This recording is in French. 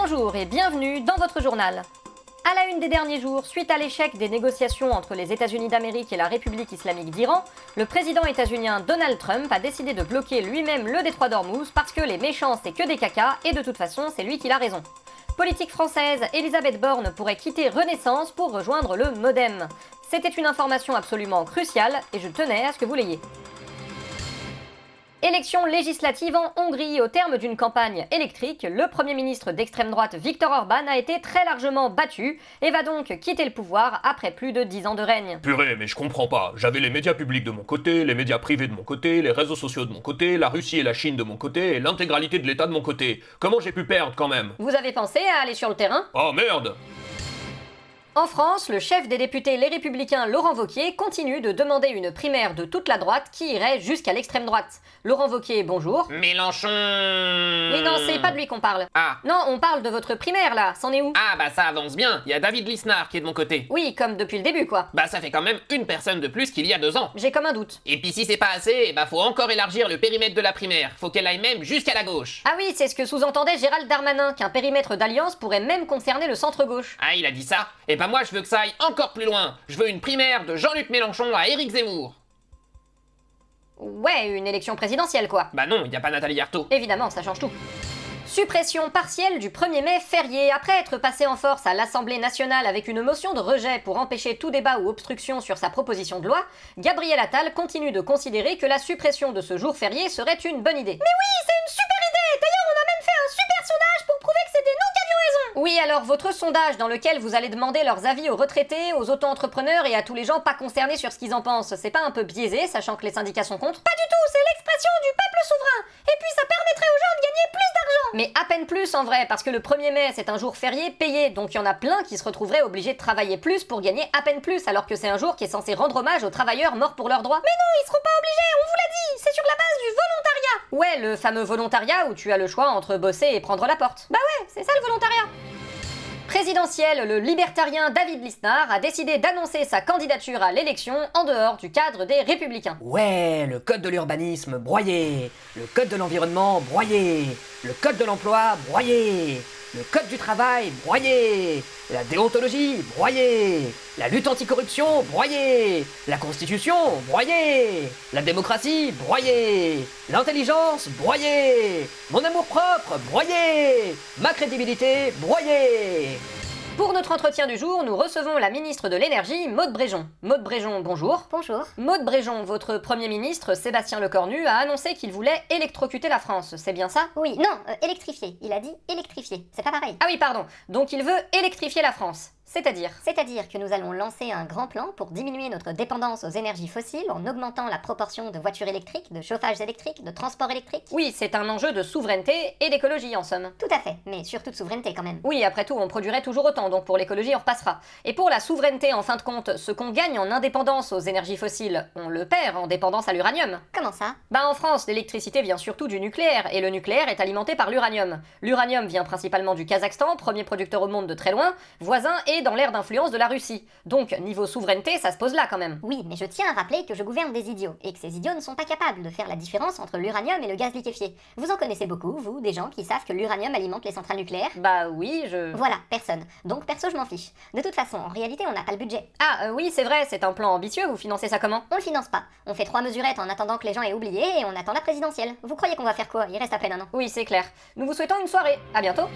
Bonjour et bienvenue dans votre journal. À la une des derniers jours, suite à l'échec des négociations entre les États-Unis d'Amérique et la République islamique d'Iran, le président états-unien Donald Trump a décidé de bloquer lui-même le détroit d'Ormuz parce que les méchants c'est que des cacas et de toute façon c'est lui qui a raison. Politique française, Elisabeth Borne pourrait quitter Renaissance pour rejoindre le MoDem. C'était une information absolument cruciale et je tenais à ce que vous l'ayez. Élection législative en Hongrie. Au terme d'une campagne électrique, le Premier ministre d'extrême droite Viktor Orban a été très largement battu et va donc quitter le pouvoir après plus de 10 ans de règne. Purée, mais je comprends pas. J'avais les médias publics de mon côté, les médias privés de mon côté, les réseaux sociaux de mon côté, la Russie et la Chine de mon côté et l'intégralité de l'État de mon côté. Comment j'ai pu perdre quand même? Vous avez pensé à aller sur le terrain? Oh merde! En France, le chef des députés Les Républicains, Laurent Wauquiez, continue de demander une primaire de toute la droite qui irait jusqu'à l'extrême droite. Laurent Wauquiez, bonjour. Mélenchon. Oui, non, c'est pas de lui qu'on parle. Ah. Non, on parle de votre primaire, là, c'en est où? Ah bah ça avance bien, il y a David Lisnard qui est de mon côté. Oui, comme depuis le début, quoi. Bah ça fait quand même une personne de plus qu'il y a 2 ans. J'ai comme un doute. Et puis si c'est pas assez, bah faut encore élargir le périmètre de la primaire. Faut qu'elle aille même jusqu'à la gauche. Ah oui, c'est ce que sous-entendait Gérald Darmanin, qu'un périmètre d'alliance pourrait même concerner le centre-gauche. Ah il a dit ça? Et bah moi je veux que ça aille encore plus loin. Je veux une primaire de Jean-Luc Mélenchon à Éric Zemmour. Ouais, une élection présidentielle, quoi. Bah non, y a pas Nathalie Arthaud. Évidemment, ça change tout. Suppression partielle du 1er mai férié. Après être passé en force à l'Assemblée nationale avec une motion de rejet pour empêcher tout débat ou obstruction sur sa proposition de loi, Gabriel Attal continue de considérer que la suppression de ce jour férié serait une bonne idée. Mais oui, c'est une super idée! D'ailleurs, on a même fait un super sondage pour prouver que c'était nous qui avions raison! Oui, alors votre sondage dans lequel vous allez demander leurs avis aux retraités, aux auto-entrepreneurs et à tous les gens pas concernés sur ce qu'ils en pensent, c'est pas un peu biaisé, sachant que les syndicat sont contre? Pas du tout, c'est l'expression du peuple souverain! Et puis ça permettrait aux gens de gagner plus d'argent! Mais à peine plus en vrai, parce que le 1er mai c'est un jour férié payé, donc il y en a plein qui se retrouveraient obligés de travailler plus pour gagner à peine plus, alors que c'est un jour qui est censé rendre hommage aux travailleurs morts pour leurs droits. Mais non, ils seront pas obligés, on vous l'a dit, c'est sur la base du volontariat! Ouais, le fameux volontariat où tu as le choix entre bosser et prendre la porte. Bah ouais, c'est ça le volontariat! Présidentiel, le libertarien David Lisnard a décidé d'annoncer sa candidature à l'élection en dehors du cadre des Républicains. Ouais, le code de l'urbanisme, broyé. Le code de l'environnement, broyé. Le code de l'emploi, broyé. Le code du travail, broyé. La déontologie, broyé. La lutte anticorruption, broyé. La constitution, broyé. La démocratie, broyé. L'intelligence, broyé. Mon amour-propre, broyé. Ma crédibilité, broyé. Pour notre entretien du jour, nous recevons la ministre de l'Énergie, Maud Bréjon. Maud Bréjon, bonjour. Bonjour. Maud Bréjon, votre Premier ministre, Sébastien Lecornu, a annoncé qu'il voulait électrocuter la France, c'est bien ça? Oui, non, électrifier. Il a dit électrifier. C'est pas pareil. Ah oui, pardon. Donc il veut électrifier la France. C'est-à-dire? C'est-à-dire que nous allons lancer un grand plan pour diminuer notre dépendance aux énergies fossiles en augmentant la proportion de voitures électriques, de chauffage électrique, de transport électrique. Oui, c'est un enjeu de souveraineté et d'écologie en somme. Tout à fait, mais surtout de souveraineté quand même. Oui, après tout, on produirait toujours autant, donc pour l'écologie, on repassera. Et pour la souveraineté, en fin de compte, ce qu'on gagne en indépendance aux énergies fossiles, on le perd en dépendance à l'uranium. Comment ça? Bah en France, l'électricité vient surtout du nucléaire, et le nucléaire est alimenté par l'uranium. L'uranium vient principalement du Kazakhstan, premier producteur au monde de très loin, voisin et dans l'ère d'influence de la Russie. Donc, niveau souveraineté, ça se pose là quand même. Oui, mais je tiens à rappeler que je gouverne des idiots, et que ces idiots ne sont pas capables de faire la différence entre l'uranium et le gaz liquéfié. Vous en connaissez beaucoup, vous, des gens qui savent que l'uranium alimente les centrales nucléaires? Bah oui, Voilà, personne. Donc perso, je m'en fiche. De toute façon, en réalité, on n'a pas le budget. Ah oui, c'est vrai, c'est un plan ambitieux, vous financez ça comment? On le finance pas. On fait 3 mesurettes en attendant que les gens aient oublié, et on attend la présidentielle. Vous croyez qu'on va faire quoi? Il reste à peine un an. Oui, c'est clair. Nous vous souhaitons une soirée. À bientôt.